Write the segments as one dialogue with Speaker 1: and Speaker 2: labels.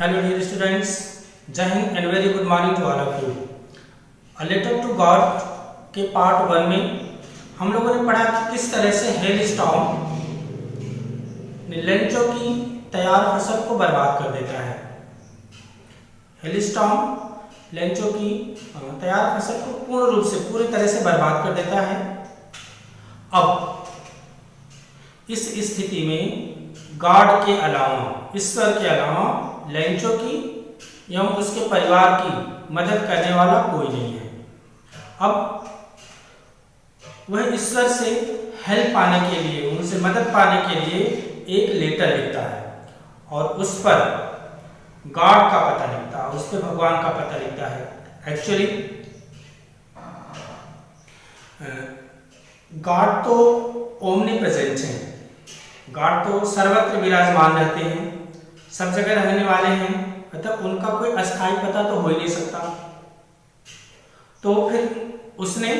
Speaker 1: Hello dear students, Jai Hind and very good morning to all of you. A letter to God के part 1 में हम लोगों ने पढ़ा कि किस तरह से हेल स्टॉर्म लेंचो की तैयार फसल को बर्बाद कर देता है। हेल स्टॉर्म लेंचो की तैयार फसल को पूर्ण रूप से पूरी तरह से बर्बाद कर देता है। अब इस स्थिति में गॉड के अलावा, ईश्वर के अलावा लेंचो की एवं उसके परिवार की मदद करने वाला कोई नहीं है। अब वह ईश्वर से हेल्प पाने के लिए, उनसे मदद पाने के लिए एक लेटर लिखता है और उस पर गॉड का पता लिखता है, उस पर भगवान का पता लिखता है। एक्चुअली गॉड तो ओमनी प्रेजेंट है, गॉड तो सर्वत्र विराजमान रहते हैं, सब जगह रहने वाले हैं, अतः उनका कोई अस्थायी पता तो हो ही नहीं सकता। तो फिर उसने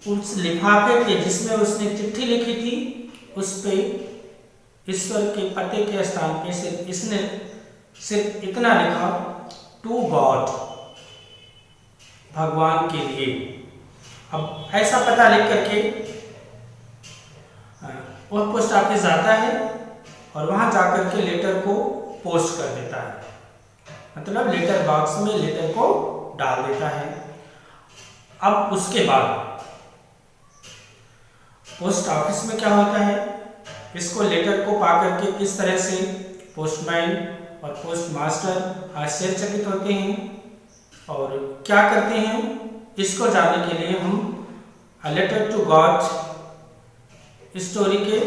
Speaker 1: उस लिफाफे के जिसमें उसने चिट्ठी लिखी थी उस पे ईश्वर के पते के स्थान पे सिर्फ इतना लिखा, टू गॉड, भगवान के लिए। अब ऐसा पता लिख करके वह पोस्ट ऑफिस जाता है और वहां जाकर के लेटर को पोस्ट कर देता है, मतलब लेटर बॉक्स में लेटर को डाल देता है। अब उसके बाद पोस्ट ऑफिस में क्या होता है, इसको लेटर को पाकर के किस तरह से पोस्टमैन और पोस्ट मास्टर आश्चर्यचकित होते हैं और क्या करते हैं, इसको जानने के लिए हम a letter to God story के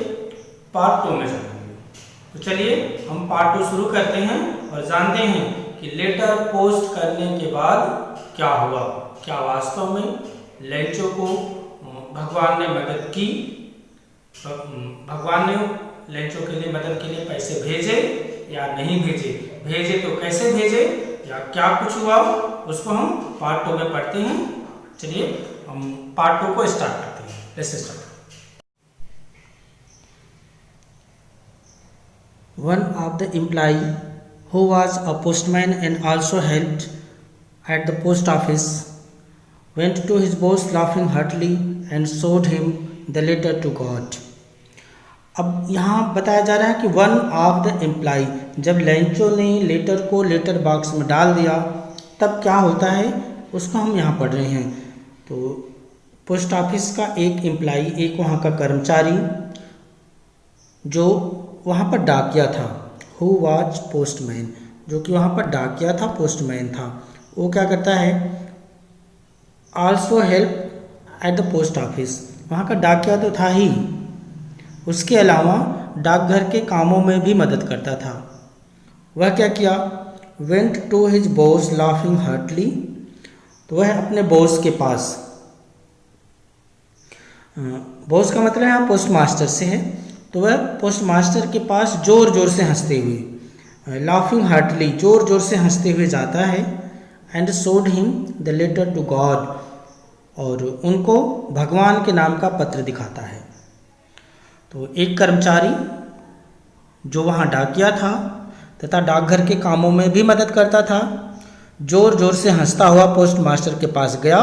Speaker 1: पार्ट 2 में जाएंगे। तो चलिए हम पार्ट 2 शुरू करते हैं और जानते हैं कि लेटर पोस्ट करने के बाद क्या हुआ, क्या वास्तव में लेंचो को भगवान ने मदद की, भगवान ने लेंचो के लिए मदद के लिए पैसे भेजे या नहीं भेजे, भेजे तो कैसे भेजे या क्या कुछ हुआ, उसको हम पार्ट 2 में पढ़ते हैं। चलिए हम पार्ट 2 को स्टार्ट करते हैं। Let's start. One of the employee who was a postman and also helped at the post office went to his boss laughing heartily and showed him the letter to God. अब यहाँ बताया जा रहा है कि one of the employee, जब Lencho ने letter को लेटर बॉक्स में डाल दिया तब क्या होता है उसको हम यहाँ पढ़ रहे हैं। तो पोस्ट ऑफिस का एक एम्प्लॉई, एक वहाँ का कर्मचारी जो वहाँ पर डाकिया था, हु वाज पोस्टमैन, जो कि वहाँ पर डाकिया था, पोस्टमैन था, वो क्या करता है, also help at the post office, वहाँ का डाकिया तो था ही, उसके अलावा डाकघर के कामों में भी मदद करता था। वह क्या किया, went to his boss laughing heartily, तो वह अपने बॉस के पास, बॉस का मतलब यहाँ पोस्ट मास्टर से है, तो वह पोस्ट मास्टर के पास जोर जोर से हंसते हुए, लाफिंग हार्टली, जोर जोर से हंसते हुए जाता है, and showed him the letter to God, और उनको भगवान के नाम का पत्र दिखाता है। तो एक कर्मचारी जो वहाँ डाकिया था तथा डाकघर के कामों में भी मदद करता था, जोर जोर से हंसता हुआ पोस्ट मास्टर के पास गया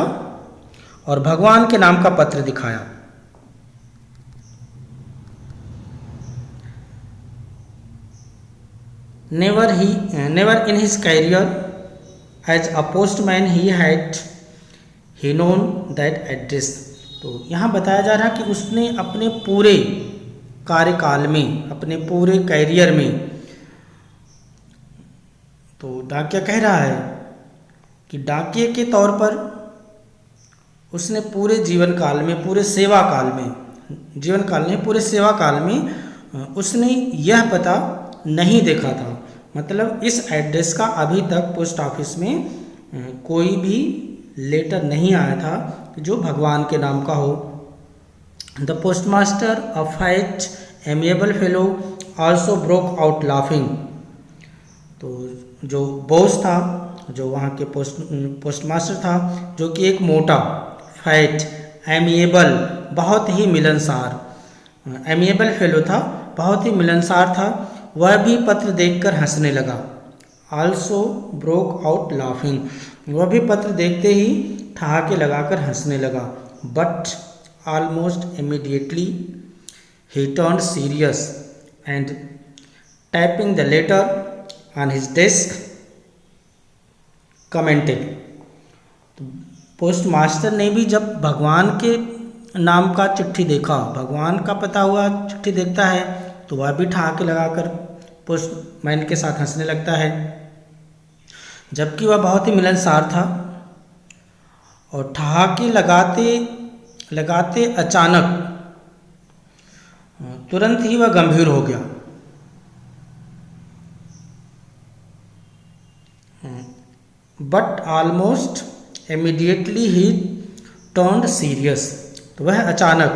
Speaker 1: और भगवान के नाम का पत्र दिखाया। Never in his career as a postman he known that address. तो यहाँ बताया जा रहा है कि उसने अपने पूरे कार्यकाल में, अपने पूरे कैरियर में, तो डाकिया कह रहा है कि डाकिये के तौर पर उसने पूरे जीवन काल में, पूरे सेवा काल में, जीवन काल में, पूरे सेवा काल में उसने यह पता नहीं देखा था, मतलब इस एड्रेस का अभी तक पोस्ट ऑफिस में कोई भी लेटर नहीं आया था कि जो भगवान के नाम का हो। The post master a fight amiable fellow also broke out laughing, तो जो बॉस था, जो वहाँ के पोस्ट मास्टर था, जो कि एक मोटा, फाइट, एमिएबल, बहुत ही मिलनसार, एमिएबल फेलो था, बहुत ही मिलनसार था, वह भी पत्र देखकर हंसने लगा। also broke out laughing. वह भी पत्र देखते ही ठहाके लगाकर हंसने लगा. But almost immediately he turned serious and tapping the letter on his desk commented. Post master ने भी जब भगवान के नाम का चिट्ठी देखा, भगवान का पता हुआ चिट्ठी देखता है तो वह भी ठहाके लगाकर पोस्टमैन के साथ हंसने लगता है, जबकि वह बहुत ही मिलनसार था. और ठहाके लगाते लगाते अचानक तुरंत ही वह गंभीर हो गया. But almost immediately he turned serious. तो वह अचानक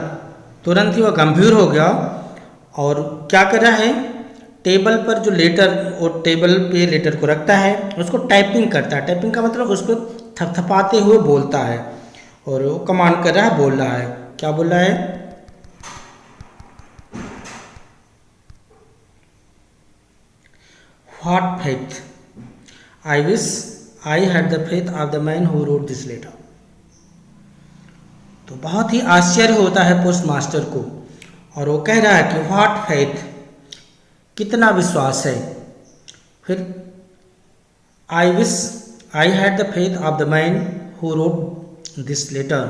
Speaker 1: तुरंत ही वह गंभीर हो गया और क्या कर रहा है, टेबल पर जो लेटर, वो टेबल पे लेटर को रखता है, उसको टाइपिंग करता है. टाइपिंग का मतलब उसको थपथपाते हुए बोलता है और वो कमांड कर रहा है, बोल रहा है. क्या बोल रहा है, what faith, I wish I had the faith of the man who wrote this letter. तो बहुत ही आश्चर्य होता है पोस्ट मास्टर को और वो कह रहा है कि व्हाट फेथ, कितना विश्वास है. फिर I wish I had the faith of the man who wrote this letter.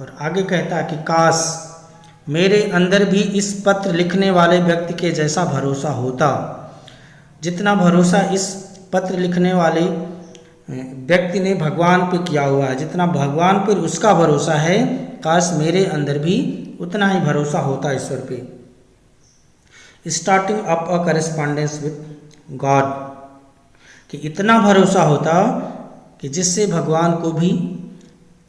Speaker 1: और आगे कहता है कि काश मेरे अंदर भी इस पत्र लिखने वाले व्यक्ति के जैसा भरोसा होता, जितना भरोसा इस पत्र लिखने वाले व्यक्ति ने भगवान पे किया हुआ है, जितना भगवान पर उसका भरोसा है, काश मेरे अंदर भी उतना ही भरोसा होता ईश्वर पे. Starting up a correspondence with God, कि इतना भरोसा होता कि जिससे भगवान को भी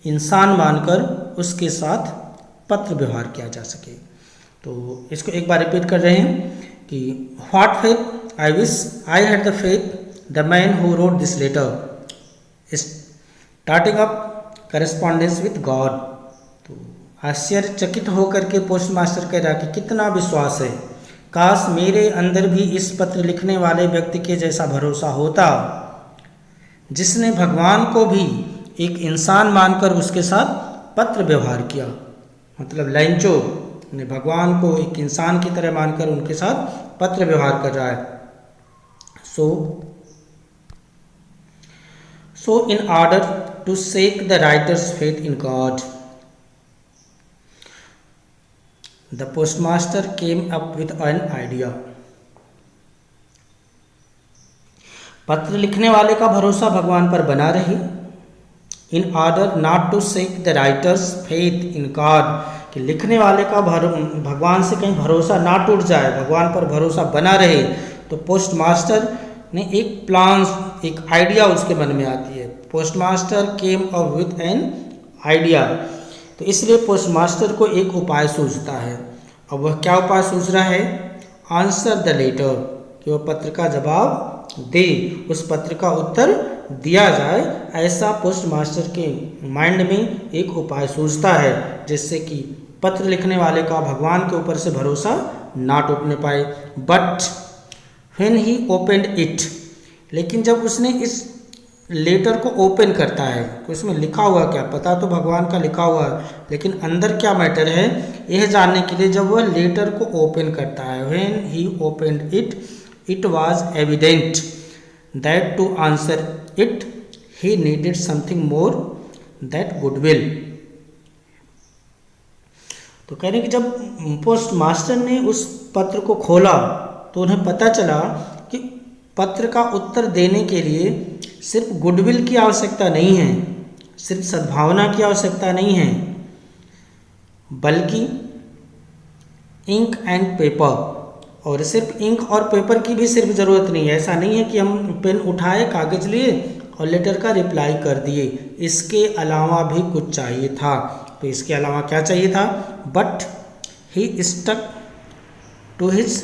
Speaker 1: इंसान मानकर उसके साथ पत्र व्यवहार किया जा सके. तो इसको एक बार रिपीट कर रहे हैं कि what faith, I wish I had the faith the man who wrote this letter, starting up correspondence with God. तो आश्चर्यचकित होकर के पोस्ट मास्टर कह रहा कि कितना विश्वास है, काश मेरे अंदर भी इस पत्र लिखने वाले व्यक्ति के जैसा भरोसा होता, जिसने भगवान को भी एक इंसान मानकर उसके साथ पत्र व्यवहार किया. मतलब लैंचो ने भगवान को एक इंसान की तरह मानकर उनके साथ पत्र व्यवहार कर रहा है. So in order to shake the writer's faith in God, the postmaster came up with an idea. पत्र लिखने वाले का भरोसा भगवान पर बना रहे. In order not to shake the writer's faith in God, कि लिखने वाले का भगवान से कहीं भरोसा ना टूट जाए, भगवान पर भरोसा बना रहे, तो पोस्ट मास्टर ने एक प्लान, एक आइडिया उसके मन में आती है. Post master came up with an idea. तो इसलिए पोस्ट मास्टर को एक उपाय सूझता है. अब वह क्या उपाय सूझ रहा है, आंसर द लेटर, कि वह पत्र का जवाब दे, उस पत्र का उत्तर दिया जाए. ऐसा पोस्ट मास्टर के माइंड में एक उपाय सूझता है जिससे कि पत्र लिखने वाले का भगवान के ऊपर से भरोसा ना टूटने पाए. But when he opened it, लेकिन जब उसने इस लेटर को ओपन करता है तो इसमें लिखा हुआ क्या, पता तो भगवान का लिखा हुआ है, लेकिन अंदर क्या मैटर है यह जानने के लिए जब वह लेटर को ओपन करता है, when he opened it, it was evident that to answer it he needed something more that goodwill. तो कह रहे कि जब पोस्ट मास्टर ने उस पत्र को खोला तो उन्हें पता चला कि पत्र का उत्तर देने के लिए सिर्फ गुडविल की आवश्यकता नहीं है, सिर्फ सद्भावना की आवश्यकता नहीं है, बल्कि इंक एंड पेपर, और सिर्फ इंक और पेपर की भी सिर्फ ज़रूरत नहीं है. ऐसा नहीं है कि हम पेन उठाए, कागज़ लिए और लेटर का रिप्लाई कर दिए, इसके अलावा भी कुछ चाहिए था. तो इसके अलावा क्या चाहिए था, but he stuck to his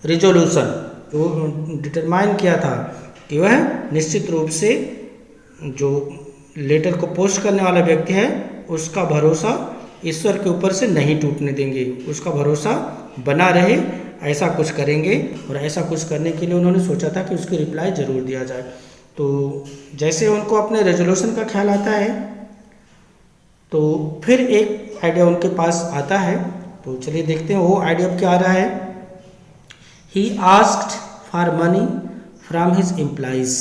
Speaker 1: resolution, जो डिटरमाइन किया था कि वह निश्चित रूप से जो लेटर को पोस्ट करने वाला व्यक्ति है उसका भरोसा ईश्वर के ऊपर से नहीं टूटने देंगे, उसका भरोसा बना रहे ऐसा कुछ करेंगे और ऐसा कुछ करने के लिए उन्होंने सोचा था कि उसकी रिप्लाई ज़रूर दिया जाए। तो जैसे उनको अपने रेजोल्यूशन का ख्याल आता है तो फिर एक आइडिया उनके पास आता है। तो चलिए देखते हैं वो आइडिया क्या आ रहा है। He asked for money from his employees.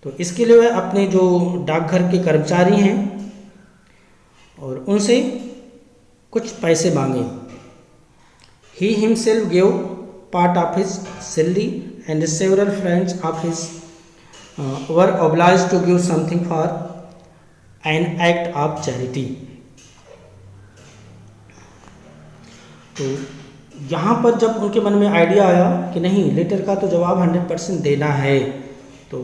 Speaker 1: तो इसके लिए वह अपने जो डाकघर के कर्मचारी हैं और उनसे कुछ पैसे मांगे। He himself give part of his salary and several friends of his were obliged to give something for an act of charity. तो यहाँ पर जब उनके मन में आइडिया आया कि नहीं, लेटर का तो जवाब 100% देना है, तो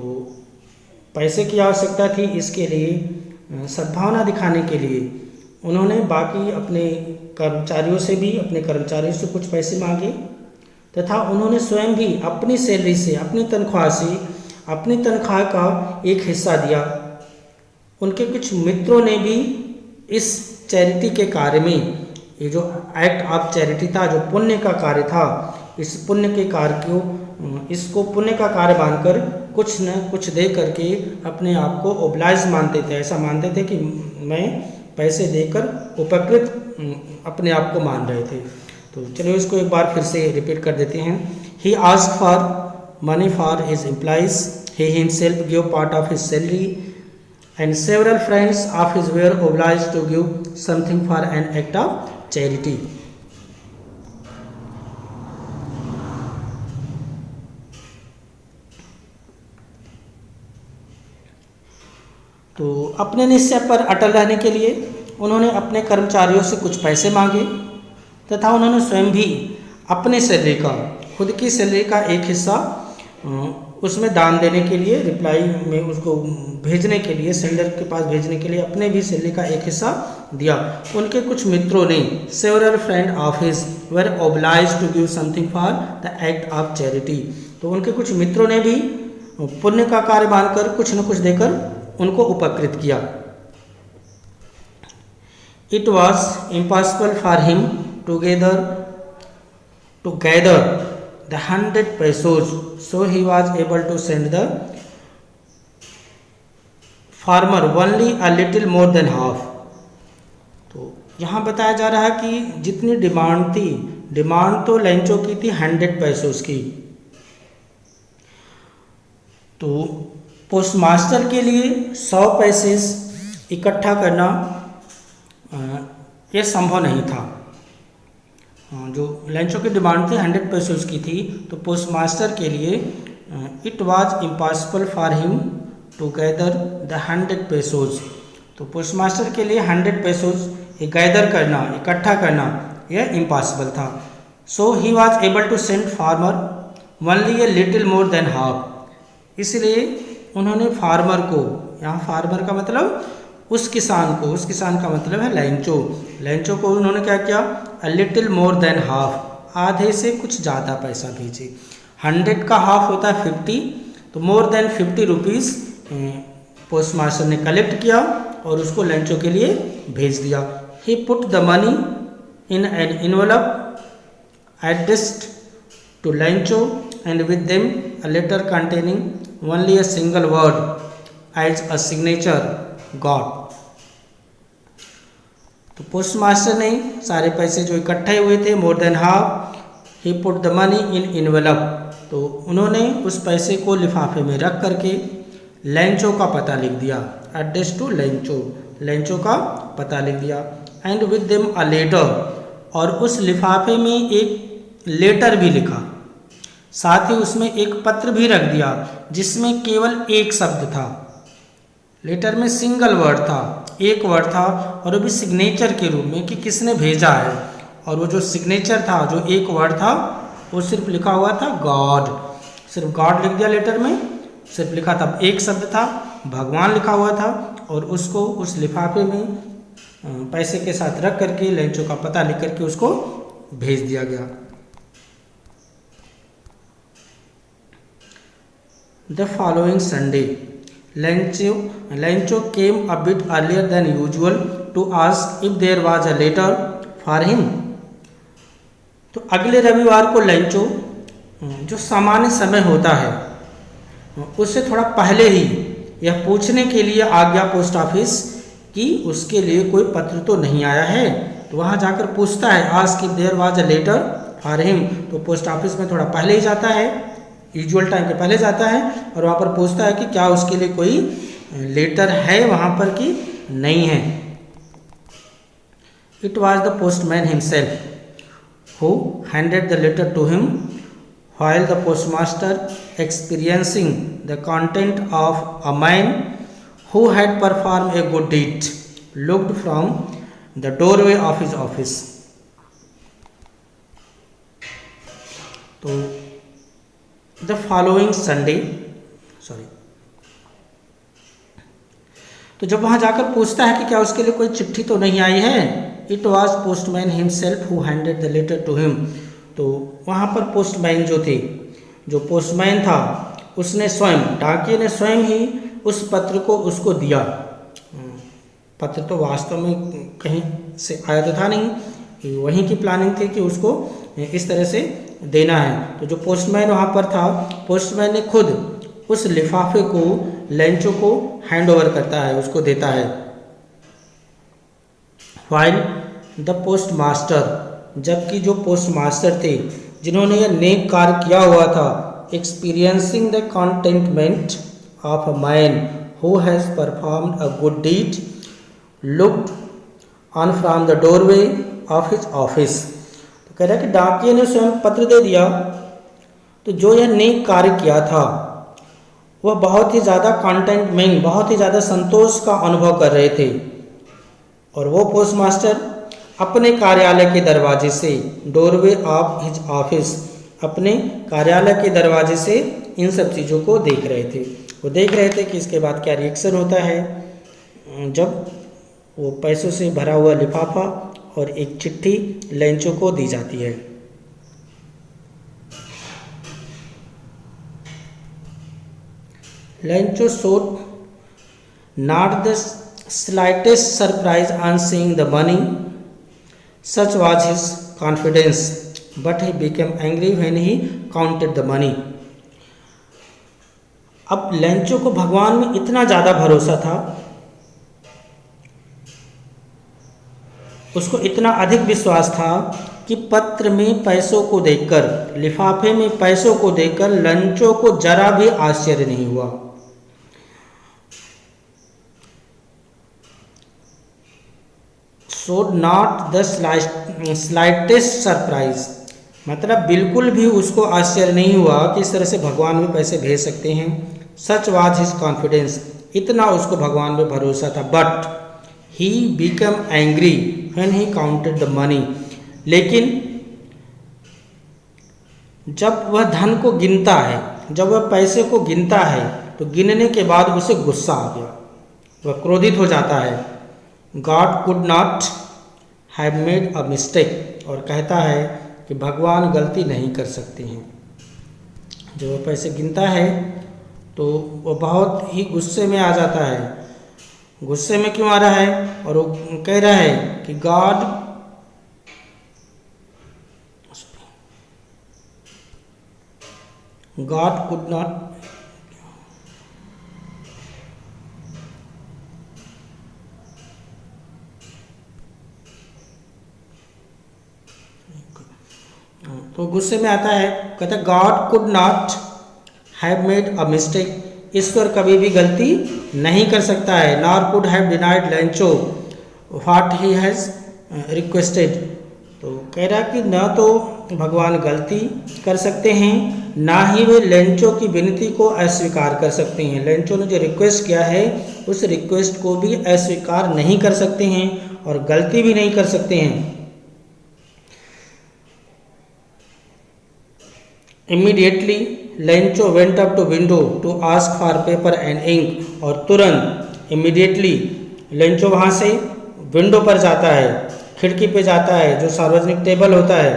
Speaker 1: पैसे की आवश्यकता थी। इसके लिए सद्भावना दिखाने के लिए उन्होंने बाकी अपने कर्मचारियों से भी, अपने कर्मचारियों से कुछ पैसे मांगे तथा उन्होंने स्वयं भी अपनी सैलरी से, अपनी तनख्वाह से, अपनी तनख्वाह का एक हिस्सा दिया। उनके कुछ मित्रों ने भी इस चैरिटी के कार्य में, ये जो एक्ट ऑफ चैरिटी था, जो पुण्य का कार्य था, इस पुण्य के कार्य को, इसको पुण्य का कार्य मानकर कुछ न कुछ दे करके अपने आप को ओब्लाइज मानते थे। ऐसा मानते थे कि मैं पैसे देकर उपकृत अपने आप को मान रहे थे। तो चलिए इसको एक बार फिर से रिपीट कर देते हैं। He asked for money for his employees, he himself give part of his salary and several friends of his were obliged to give something for an act of charity. तो अपने निश्चय पर अटल रहने के लिए उन्होंने अपने कर्मचारियों से कुछ पैसे मांगे तथा उन्होंने स्वयं भी अपने सैलरी का, खुद की सैलरी का एक हिस्सा उसमें दान देने के लिए, रिप्लाई में उसको भेजने के लिए, सेंडर के पास भेजने के लिए अपने भी सैलरी का एक हिस्सा दिया। उनके कुछ मित्रों ने, several friend of his were obliged to give something for the act of charity. तो उनके कुछ मित्रों ने भी पुण्य का कार्य मानकर कुछ न कुछ देकर उनको उपकृत किया। It was impossible for him to gather the 100 pesos, so he was able to send the farmer only a little more than half. तो यहाँ बताया जा रहा है कि जितनी डिमांड थी, डिमांड तो लेंचो की थी 100 पैसों की, तो पोस्टमास्टर के लिए 100 पैसे इकट्ठा करना यह संभव नहीं था। जो लेंचो की डिमांड थी 100 पैसों की थी, तो पोस्टमास्टर के लिए it was impossible for him to gather the 100 pesos. तो पोस्टमास्टर के लिए 100 पैसोज गैदर करना, इकट्ठा करना, यह इम्पॉसिबल था। So he was able to send farmer only a little more than half. इसलिए उन्होंने फार्मर को, यहाँ फार्मर का मतलब उस किसान को, उस किसान का मतलब है लेंचो, लेंचो को उन्होंने क्या किया, a little more than half, आधे से कुछ ज़्यादा पैसा भेजे। 100 का हाफ होता है 50, तो मोर देन 50 रुपीज़ पोस्टमास्टर ने कलेक्ट किया और उसको लेंचो के लिए भेज दिया। He put the money in an envelope addressed to Lencho and with them a letter containing only a single word as a signature God. तो पोस्टमास्टर ने सारे पैसे जो इकट्ठे हुए थे, more than half, he put the money in envelope, तो उन्होंने उस पैसे को लिफाफे में रख करके लेंचो का पता लिख दिया, एड्रेस टू लेंचो, लेंचो का पता लिख दिया। And with them a letter, और उस लिफाफे में एक लेटर भी लिखा, साथ ही उसमें एक पत्र भी रख दिया जिसमें केवल एक शब्द था। लेटर में सिंगल वर्ड था, एक वर्ड था, और वो भी सिग्नेचर के रूप में कि किसने भेजा है। और वो जो सिग्नेचर था, जो एक वर्ड था, वो सिर्फ लिखा हुआ था गॉड, सिर्फ गॉड लिख दिया लेटर में, सिर्फ लिखा था, एक शब्द था, भगवान लिखा हुआ था, और उसको उस लिफाफे में पैसे के साथ रख करके लेंचो का पता लिख करके उसको भेज दिया गया। The following Sunday Lencho came a bit earlier than usual to ask if there was a letter for him. तो अगले रविवार को लेंचो जो सामान्य समय होता है उससे थोड़ा पहले ही यह पूछने के लिए आ गया पोस्ट ऑफिस कि उसके लिए कोई पत्र तो नहीं आया है। तो वहाँ जाकर पूछता है ask if there was a letter for him. तो पोस्ट ऑफिस में थोड़ा पहले ही जाता है, यूजुअल टाइम के पहले जाता है और वहाँ पर पूछता है कि क्या उसके लिए कोई लेटर है वहाँ पर कि नहीं है। It was the postman himself who handed the letter to him while the postmaster, experiencing the content of a man who had performed a good deed, looked from the doorway of his office. तो the following Sunday, तो जब वहाँ जाकर पूछता है कि क्या उसके लिए कोई चिट्ठी तो नहीं आई है, it was postman himself who handed the letter to him. तो वहाँ पर पोस्टमैन जो थे, जो पोस्टमैन था उसने स्वयं, डाकिये ने स्वयं ही उस पत्र को उसको दिया। पत्र तो वास्तव में कहीं से आया तो था नहीं, वहीं की प्लानिंग थी कि उसको इस तरह से देना है। तो जो पोस्टमैन वहाँ पर था, पोस्टमैन ने खुद उस लिफाफे को लेंचो को हैंड ओवर करता है, उसको देता है। व्हाइल द पोस्ट मास्टर, जबकि जो पोस्ट मास्टर थे जिन्होंने यह नेक कार्य किया हुआ था, experiencing the contentment of a man who has performed a good deed, looked on from the doorway of his office. तो कह रहा है कि डाकिये ने स्वयं पत्र दे दिया, तो जो यह नेक कार्य किया था वह बहुत ही ज़्यादा कॉन्टेंटमेंट, बहुत ही ज़्यादा संतोष का अनुभव कर रहे थे। और वो पोस्ट मास्टर अपने कार्यालय के दरवाजे से, डोरवे ऑफ हिज ऑफिस, अपने कार्यालय के दरवाजे से इन सब चीज़ों को देख रहे थे। वो देख रहे थे कि इसके बाद क्या रिएक्शन होता है जब वो पैसों से भरा हुआ लिफाफा और एक चिट्ठी लेंचो को दी जाती है। Lencho showed not the slightest surprise on seeing the money. Such was his confidence, but he became angry when he counted the money. अब लेंचो को भगवान में इतना ज़्यादा भरोसा था, उसको इतना अधिक विश्वास था कि पत्र में पैसों को देखकर, लिफाफे में पैसों को देखकर लेंचो को जरा भी आश्चर्य नहीं हुआ। showed not the slightest surprise, मतलब बिल्कुल भी उसको आश्चर्य नहीं हुआ कि इस तरह से भगवान में पैसे भेज सकते हैं। सच वाज हिज कॉन्फिडेंस, इतना उसको भगवान में भरोसा था। But he become angry when he counted the money, लेकिन जब वह धन को गिनता है, जब वह पैसे को गिनता है, तो गिनने के बाद उसे गुस्सा आ गया, वह क्रोधित हो जाता है। God could not have made a mistake, और कहता है कि भगवान गलती नहीं कर सकते हैं। जब वो पैसे गिनता है तो वो बहुत ही गुस्से में आ जाता है। गुस्से में क्यों आ रहा है? और वो कह रहा है कि God could not तो गुस्से में आता है, कहता है God could not have made a mistake, ईश्वर कभी भी गलती नहीं कर सकता है। Nor could have denied Lencho what he has requested, तो कह रहा कि न तो भगवान गलती कर सकते हैं, ना ही वे लेंचो की विनती को अस्वीकार कर सकते हैं। लेंचो ने जो रिक्वेस्ट किया है उस रिक्वेस्ट को भी अस्वीकार नहीं कर सकते हैं और गलती भी नहीं कर सकते हैं। Immediately, Lencho went up to window to ask for paper and ink, और तुरंत immediately लेंचो वहाँ से विंडो पर जाता है, खिड़की पे जाता है, जो सार्वजनिक टेबल होता है,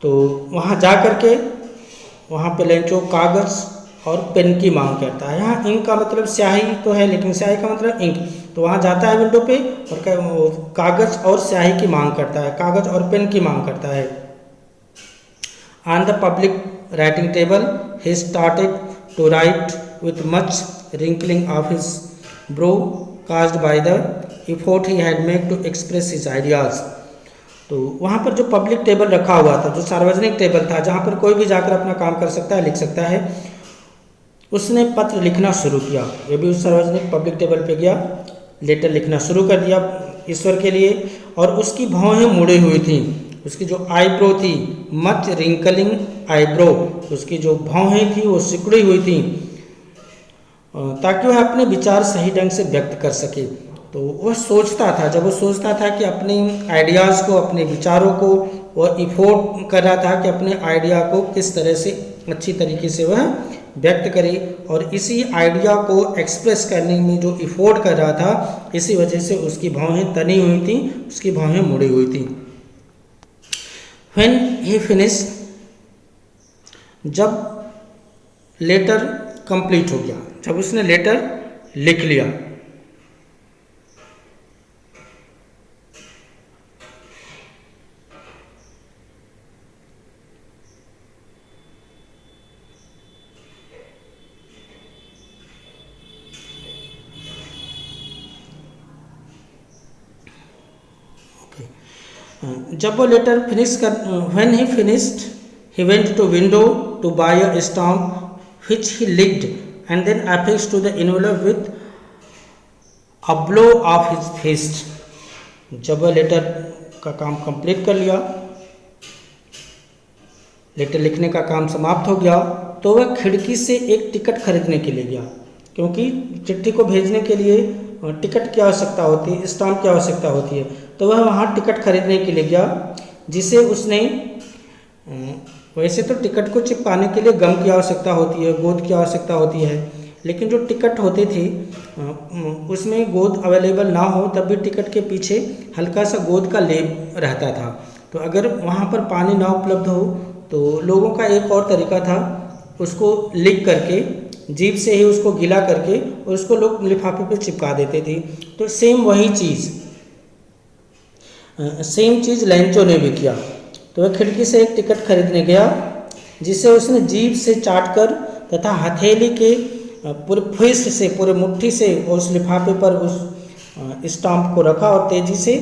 Speaker 1: तो वहाँ जा कर के वहाँ पे लेंचो कागज़ और पेन की मांग करता है। यहाँ इंक का मतलब स्याही तो है, लेकिन स्याही का मतलब इंक, तो वहाँ जाता है विंडो पे और कागज़ और स्याही की मांग करता है, कागज़ और पेन की मांग करता है। On the public writing table, he started to write with much wrinkling of his brow caused by the effort he had made to express his ideas. तो वहाँ पर जो पब्लिक टेबल रखा हुआ था, जो सार्वजनिक टेबल था जहाँ पर कोई भी जाकर अपना काम कर सकता है, लिख सकता है, उसने पत्र लिखना शुरू किया। ये भी उस सार्वजनिक पब्लिक टेबल पे गया, लेटर लिखना शुरू कर दिया ईश्वर के लिए, और उसकी भौहें मुड़ी हुई थी, उसकी जो आईब्रो थी, मच रिंकलिंग आईब्रो, उसकी जो भौहें थी वो सिकुड़ी हुई थी, ताकि वह अपने विचार सही ढंग से व्यक्त कर सके। तो वह सोचता था, जब वो सोचता था कि अपने आइडियाज़ को, अपने विचारों को वह इफोर्ट कर रहा था कि अपने आइडिया को किस तरह से अच्छी तरीके से वह व्यक्त करे, और इसी आइडिया को एक्सप्रेस करने में जो इफोर्ट कर रहा था, इसी वजह से उसकी भौहें तनी हुई थी, उसकी भौहें मुड़ी हुई थी। When he finished, जब लेटर कंप्लीट हो गया, जब उसने लेटर लिख लिया, जब वो लेटर फिनिश कर, when he finished he went to window to buy a stamp which he licked and then affixed to the envelope with a blow of his fist. जब वह लेटर का काम कंप्लीट कर लिया, लेटर लिखने का काम समाप्त हो गया, तो वह खिड़की से एक टिकट खरीदने के लिए गया, क्योंकि चिट्ठी को भेजने के लिए टिकट की आवश्यकता होती है, स्टाम्प की आवश्यकता होती है। तो वह वहाँ टिकट खरीदने के लिए गया, जिसे उसने, वैसे तो टिकट को चिपकाने के लिए गम की आवश्यकता होती है, गोंद की आवश्यकता होती है, लेकिन जो टिकट होते थे उसमें गोंद अवेलेबल ना हो तब भी टिकट के पीछे हल्का सा गोंद का लेप रहता था। तो अगर वहाँ पर पानी ना उपलब्ध हो तो लोगों का एक और तरीका था, उसको लिख करके, जीभ से ही उसको गीला करके, और उसको लोग लिफाफे पे चिपका देते थे। तो सेम चीज़ लैंचो ने भी किया। तो वह खिड़की से एक टिकट खरीदने गया, जिसे उसने जीभ से चाटकर तथा हथेली के पूरे फिस्ट से, पूरे मुट्ठी से उस लिफाफे पर उस स्टाम्प को रखा, और तेजी से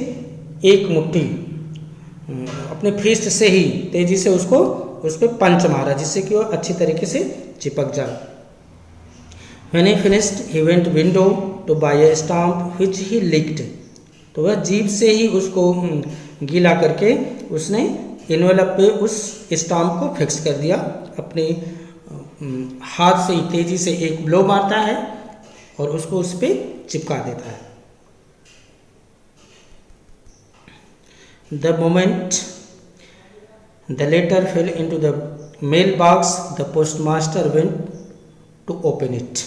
Speaker 1: एक मुट्ठी अपने फिस्ट से ही तेजी से उसको उस पर पंच मारा, जिससे कि वो अच्छी तरीके से चिपक जाए। When he finished, he went window to buy a stamp which he licked. तो वह जीभ से ही उसको गीला करके उसने इन्वेलप पे उस स्टाम्प को फिक्स कर दिया, अपने हाथ से ही तेजी से एक ब्लो मारता है और उसको उस पर चिपका देता है। The moment the letter fell into the mailbox, the postmaster went to open it.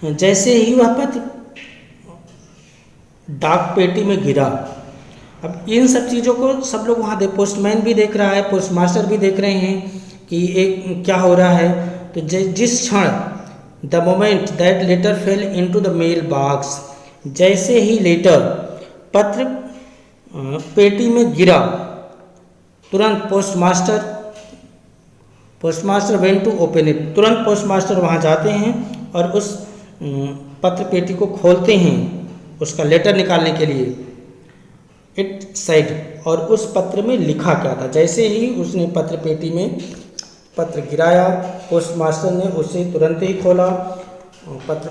Speaker 1: जैसे ही वह पत्र डाक पेटी में गिरा, अब इन सब चीज़ों को सब लोग वहाँ पोस्टमैन भी देख रहा है, पोस्टमास्टर भी देख रहे हैं कि एक क्या हो रहा है। तो जिस क्षण, the moment that letter fell into the mail box, जैसे ही लेटर पत्र पेटी में गिरा, तुरंत postmaster went to open it, तुरंत पोस्टमास्टर वहाँ जाते हैं और उस पत्र पेटी को खोलते हैं उसका लेटर निकालने के लिए। इट साइड, और उस पत्र में लिखा क्या था। जैसे ही उसने पत्र पेटी में पत्र गिराया, पोस्टमास्टर ने उसे तुरंत ही खोला, पत्र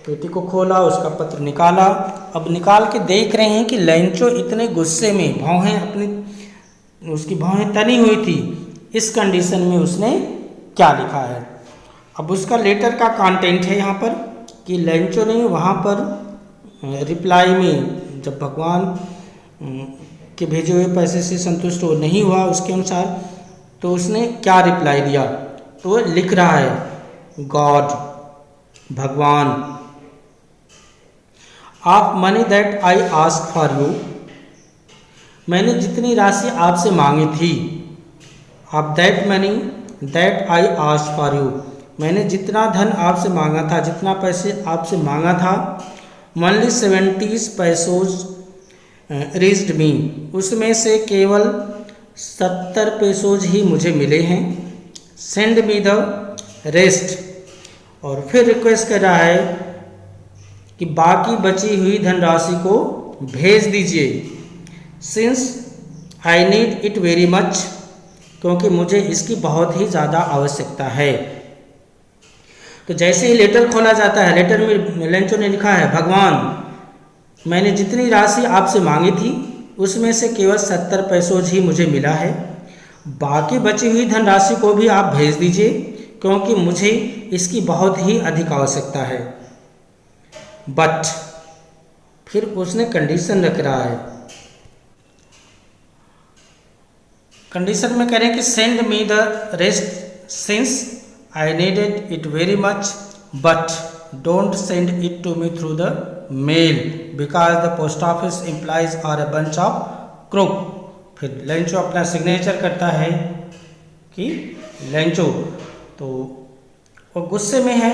Speaker 1: पेटी को खोला, उसका पत्र निकाला। अब निकाल के देख रहे हैं कि लैंचो इतने गुस्से में, उसकी भौहें तनी हुई थी, इस कंडीशन में उसने क्या लिखा है। अब उसका लेटर का कंटेंट है यहाँ पर कि लैंचो ने वहाँ पर रिप्लाई में, जब भगवान के भेजे हुए पैसे से संतुष्ट हो नहीं हुआ उसके अनुसार, तो उसने क्या रिप्लाई दिया। तो वो लिख रहा है, गॉड, भगवान, of money that I ask for you, मैंने जितनी राशि आपसे मांगी थी, of that money that I ask for you, मैंने जितना धन आपसे मांगा था, जितना पैसे आपसे मांगा था, ओनली 70 पैसोज रीच्ड मी, उसमें से केवल 70 पेसोज ही मुझे मिले हैं। सेंड मी द रेस्ट, और फिर रिक्वेस्ट कर रहा है कि बाकी बची हुई धनराशि को भेज दीजिए। Since I need it very much, क्योंकि मुझे इसकी बहुत ही ज़्यादा आवश्यकता है। तो जैसे ही लेटर खोला जाता है, लेटर में लेंचो ने लिखा है, भगवान, मैंने जितनी राशि आपसे मांगी थी उसमें से केवल 70 पैसोज ही मुझे मिला है। बाकी बची हुई धनराशि को भी आप भेज दीजिए, क्योंकि मुझे इसकी बहुत ही अधिक आवश्यकता है। बट फिर उसने कंडीशन रख रहा है। कंडीशन में करें कि send me the rest since I needed it very much, but don't send it to me through the mail because the post office employees are a bunch of crook. फिर Lencho अपना signature करता है कि Lencho, तो वो गुस्से में है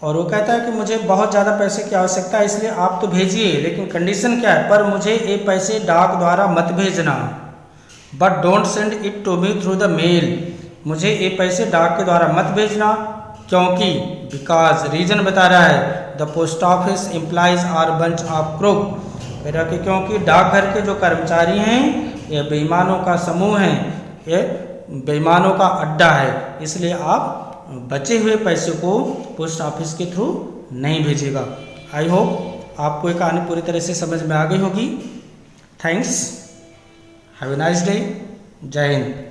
Speaker 1: और वो कहता है कि मुझे बहुत ज़्यादा पैसे की आवश्यकता है, इसलिए आप तो भेजिए, लेकिन कंडीशन क्या है, पर मुझे ये पैसे डाक द्वारा मत भेजना। But don't send it to me through the mail, मुझे ये पैसे डाक के द्वारा मत भेजना, क्योंकि बिकॉज रीज़न बता रहा है, the post office employees are bunch of crook, कह रहा कि क्योंकि डाकघर के जो कर्मचारी हैं ये बेईमानों का समूह है, ये बेईमानों का अड्डा है, इसलिए आप बचे हुए पैसे को पोस्ट ऑफिस के थ्रू नहीं भेजिएगा। आई होप आपको ये कहानी पूरी तरह से समझ में आ गई होगी। Thanks, have a nice day, जय हिंद।